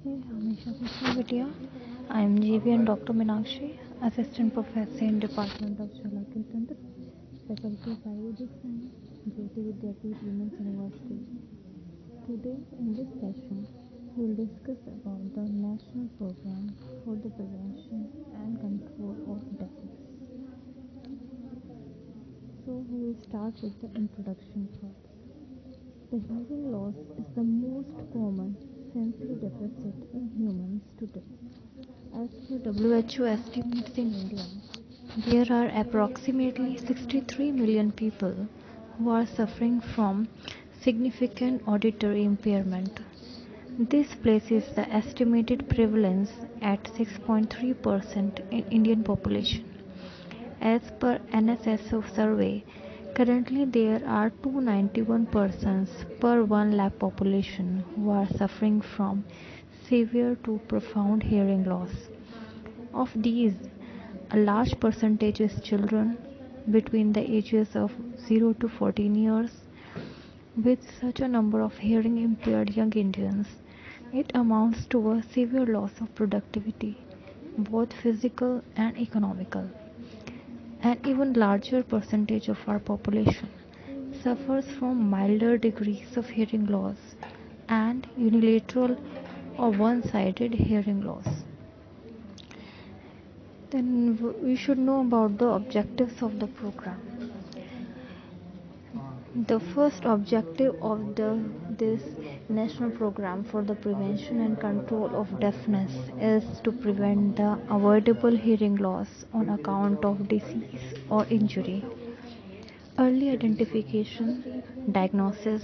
Hey, Hamisha Krishnavidya. I am GVN Dr. Minakshi, Assistant Professor in Department of Chalakirtantra, Faculty of Ayurvedic Science, Jyoti Vidyapeeth Women's University. Today, in this session, we will discuss about the National Program for the Prevention and Control of Deafness. So, we will start with the introduction first. The hearing loss is the most common sensory deficit in humans today. As per WHO estimates in India, there are approximately 63 million people who are suffering from significant auditory impairment. This places the estimated prevalence at 6.3% in Indian population. As per NSSO survey, currently there are 291 persons per 1 lakh population who are suffering from severe to profound hearing loss. Of these, a large percentage is children between the ages of 0 to 14 years. With such a number of hearing impaired young Indians, it amounts to a severe loss of productivity, both physical and economical. An even larger percentage of our population suffers from milder degrees of hearing loss and unilateral or one-sided hearing loss. Then we should know about the objectives of the program. The first objective of this national program for the prevention and control of deafness is to prevent the avoidable hearing loss on account of disease or injury. Early identification, diagnosis,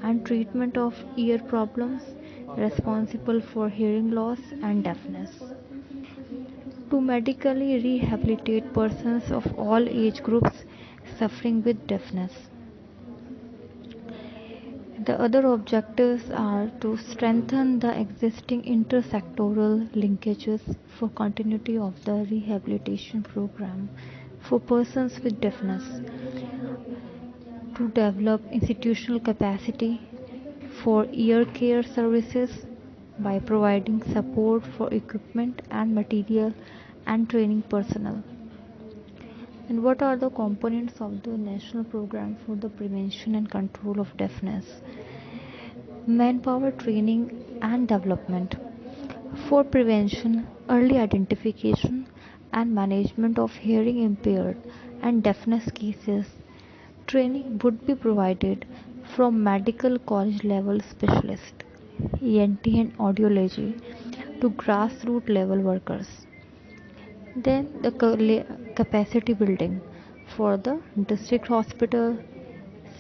and treatment of ear problems responsible for hearing loss and deafness. To medically rehabilitate persons of all age groups suffering with deafness. The other objectives are to strengthen the existing intersectoral linkages for continuity of the rehabilitation program for persons with deafness, to develop institutional capacity for ear care services by providing support for equipment and material and training personnel. And what are the components of the national program for the prevention and control of deafness? Manpower training and development for prevention, early identification, and management of hearing impaired and deafness cases. Training would be provided from medical college level specialists, ENT and audiology, to grassroots level workers. Then the capacity building for the district hospital,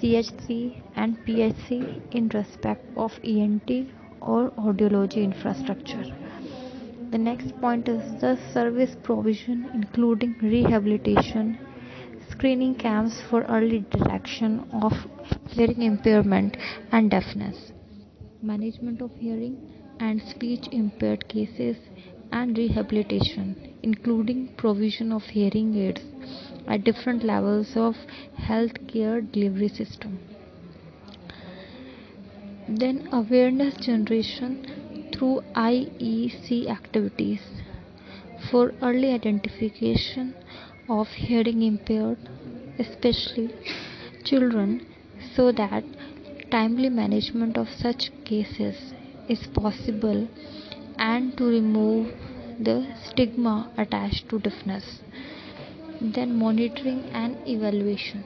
CHC and PHC in respect of ENT or audiology infrastructure. The next point is the service provision including rehabilitation, screening camps for early detection of hearing impairment and deafness, management of hearing and speech impaired cases and rehabilitation, including provision of hearing aids at different levels of healthcare delivery system. Then awareness generation through IEC activities for early identification of hearing impaired, especially children, so that timely management of such cases is possible and to remove the stigma attached to deafness. Then monitoring and evaluation.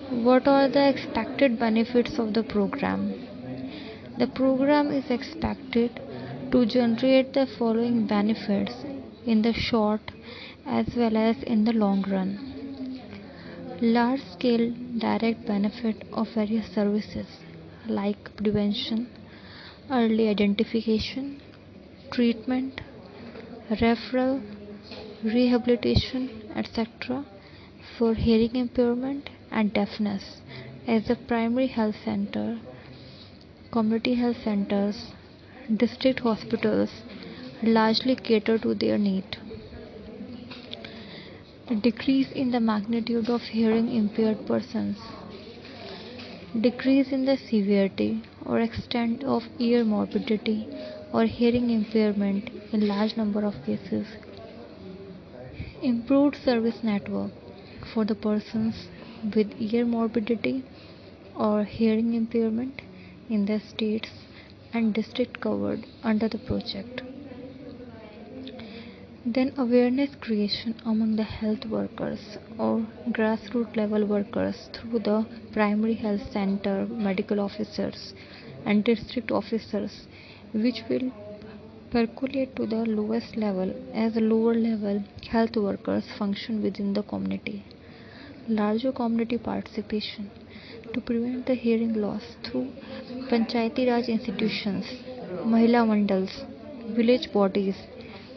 What are the expected benefits of the program? The program is expected to generate the following benefits in the short as well as in the long run. Large scale direct benefit of various services like prevention, early identification, treatment, referral, rehabilitation, etc. for hearing impairment and deafness as the primary health center, community health centers, district hospitals largely cater to their need. The decrease in the magnitude of hearing impaired persons, decrease in the severity or extent of ear morbidity or hearing impairment in large number of cases. Improved service network for the persons with ear morbidity or hearing impairment in the states and district covered under the project. Then awareness creation among the health workers or grassroots level workers through the primary health center medical officers and district officers, which will percolate to the lowest level as lower level health workers function within the community. Larger community participation to prevent the hearing loss through Panchayati Raj institutions, Mahila Mandals, village bodies,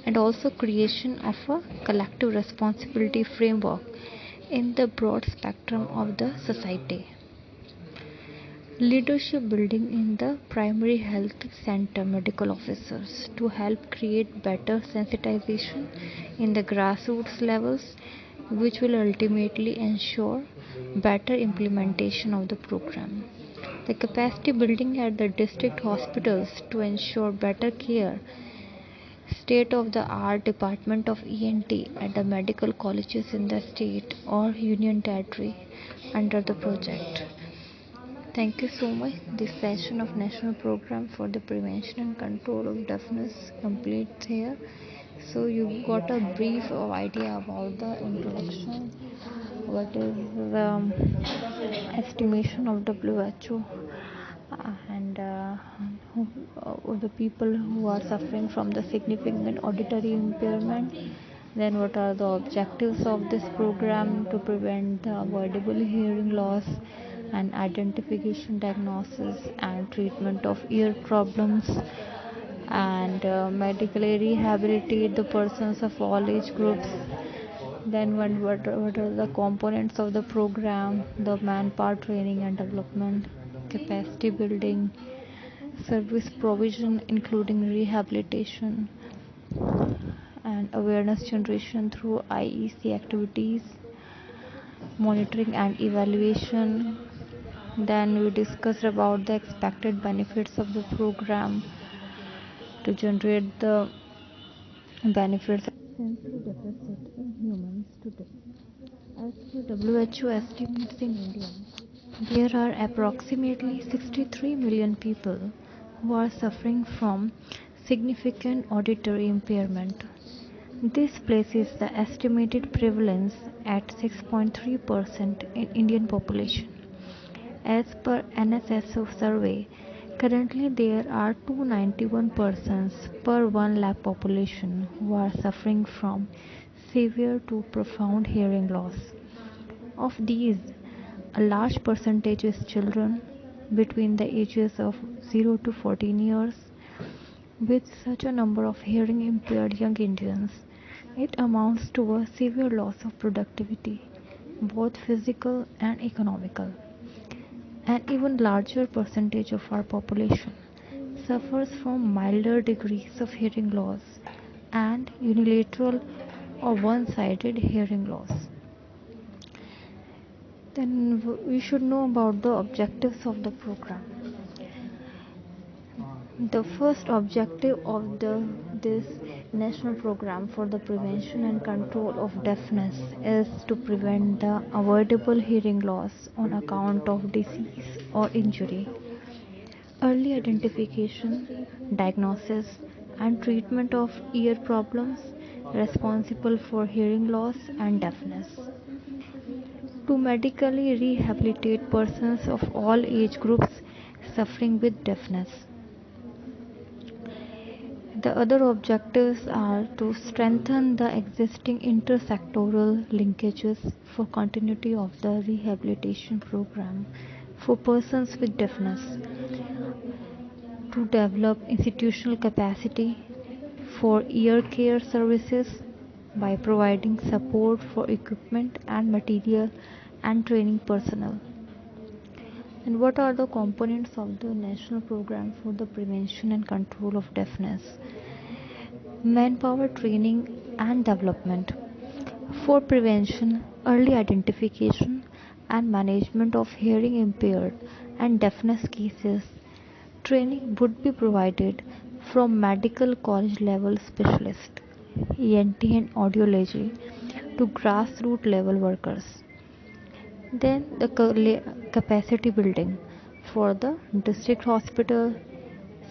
and also creation of a collective responsibility framework in the broad spectrum of the society. Leadership building in the primary health center medical officers to help create better sensitization in the grassroots levels, which will ultimately ensure better implementation of the program. The capacity building at the district hospitals to ensure better care, state of the art department of ENT at the medical colleges in the state or union territory under the project. Thank you so much. This session of National Program for the Prevention and Control of Deafness completes here. So you got a brief idea about the introduction, what is the estimation of WHO, and the people who are suffering from the significant auditory impairment. Then what are the objectives of this program to prevent the avoidable hearing loss and identification, diagnosis and treatment of ear problems, and medically rehabilitate the persons of all age groups. Then what are the components of the program, the manpower training and development, capacity building, service provision including rehabilitation, and awareness generation through IEC activities, monitoring and evaluation. Then we discussed about the expected benefits of the program to generate the benefits of sensory deficit in humans today. As per WHO estimates in India, there are approximately 63 million people who are suffering from significant auditory impairment. This places the estimated prevalence at 6.3% in Indian population. As per NSSO survey, currently there are 291 persons per 1 lakh population who are suffering from severe to profound hearing loss. Of these, a large percentage is children between the ages of 0 to 14 years. With such a number of hearing impaired young Indians, it amounts to a severe loss of productivity, both physical and economical. An even larger percentage of our population suffers from milder degrees of hearing loss and unilateral or one-sided hearing loss. Then we should know about the objectives of the program. The first objective of this national program for the prevention and control of deafness is to prevent the avoidable hearing loss on account of disease or injury. Early identification, diagnosis, and treatment of ear problems responsible for hearing loss and deafness. To medically rehabilitate persons of all age groups suffering with deafness. The other objectives are to strengthen the existing intersectoral linkages for continuity of the rehabilitation program for persons with deafness, to develop institutional capacity for ear care services by providing support for equipment and material and training personnel. And what are the components of the national program for the prevention and control of deafness? Manpower training and development for prevention, early identification and management of hearing impaired and deafness cases Training would be provided from medical college level specialists, ENT and audiology, to grassroots level workers. Then the capacity building for the district hospital,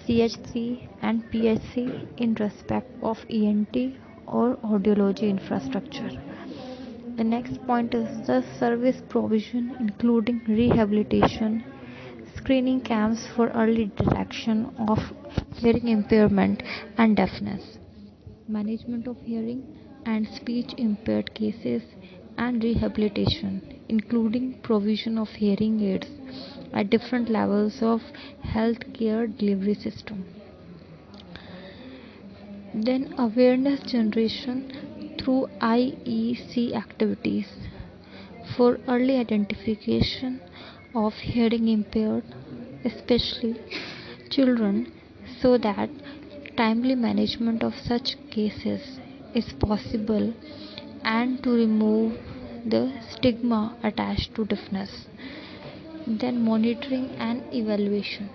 CHC and PHC in respect of ENT or audiology infrastructure. The next point is the service provision including rehabilitation, screening camps for early detection of hearing impairment and deafness, management of hearing and speech impaired cases, and rehabilitation, including provision of hearing aids at different levels of healthcare delivery system. Then awareness generation through IEC activities for early identification of hearing impaired, especially children, so that timely management of such cases is possible and to remove the stigma attached to deafness. Then monitoring and evaluation.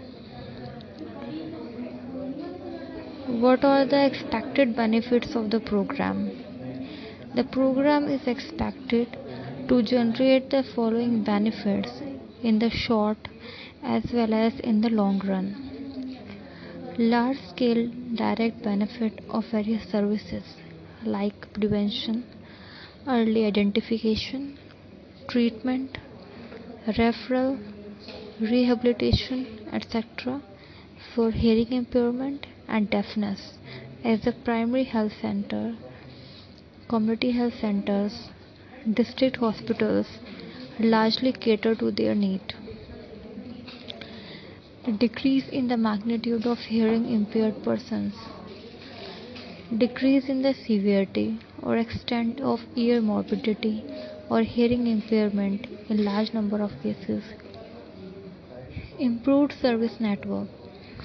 What are the expected benefits of the program? The program is expected to generate the following benefits in the short as well as in the long run. Large scale direct benefit of various services like prevention, early identification, treatment, referral, rehabilitation, etc. for hearing impairment and deafness as the primary health center, community health centers, district hospitals largely cater to their need. The decrease in the magnitude of hearing impaired persons, decrease in the severity or extent of ear morbidity or hearing impairment in large number of cases, improved service network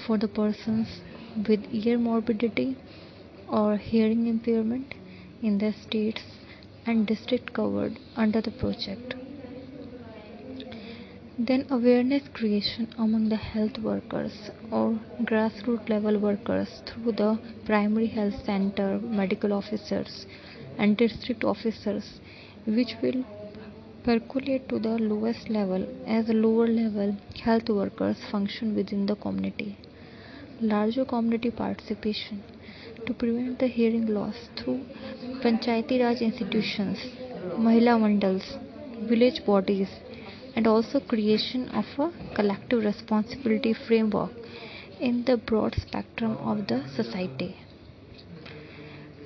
for the persons with ear morbidity or hearing impairment in the states and district covered under the project. Then awareness creation among the health workers or grassroots level workers through the primary health center medical officers and district officers, which will percolate to the lowest level as lower level health workers function within the community. Larger community participation to prevent the hearing loss through Panchayati Raj institutions, Mahila Mandals, village bodies, and also creation of a collective responsibility framework in the broad spectrum of the society.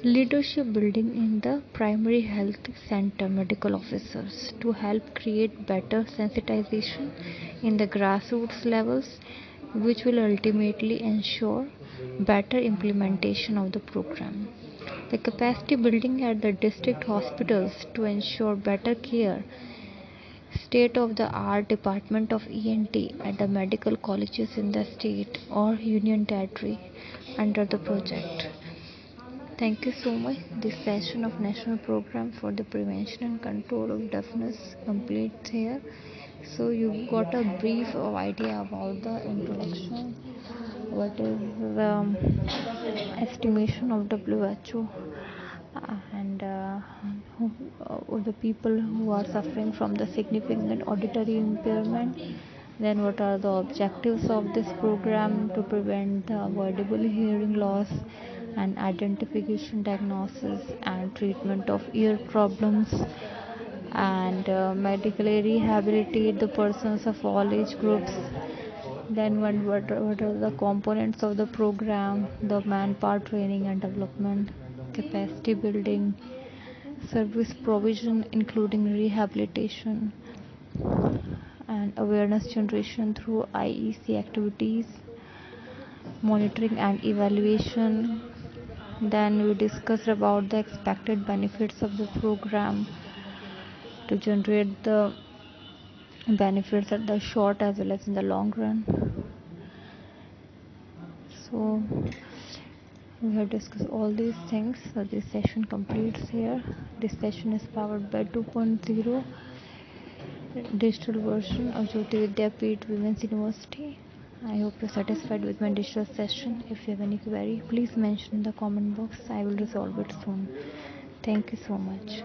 Leadership building in the primary health center medical officers to help create better sensitization in the grassroots levels, which will ultimately ensure better implementation of the program. The capacity building at the district hospitals to ensure better care, state of the art department of ENT at the medical colleges in the state or union territory under the project. Thank you so much. This session of National Program for the Prevention and Control of Deafness completes here. So you got a brief idea about the introduction, what is the estimation of WHO, and the people who are suffering from the significant auditory impairment. Then what are the objectives of this program to prevent the avoidable hearing loss and identification, diagnosis and treatment of ear problems, and medically rehabilitate the persons of all age groups. Then what are the components of the program, the manpower training and development, capacity building, service provision including rehabilitation, and awareness generation through IEC activities, monitoring and evaluation. Then we discussed about the expected benefits of the program to generate the benefits at the short as well as in the long run. So we have discussed all these things. So this session completes here. This session is powered by 2.0 digital version of Jyoti Vidyapeeth Women's University, I hope you're satisfied with my digital session. If you have any query, please mention in the comment box. I will resolve it soon. Thank you so much.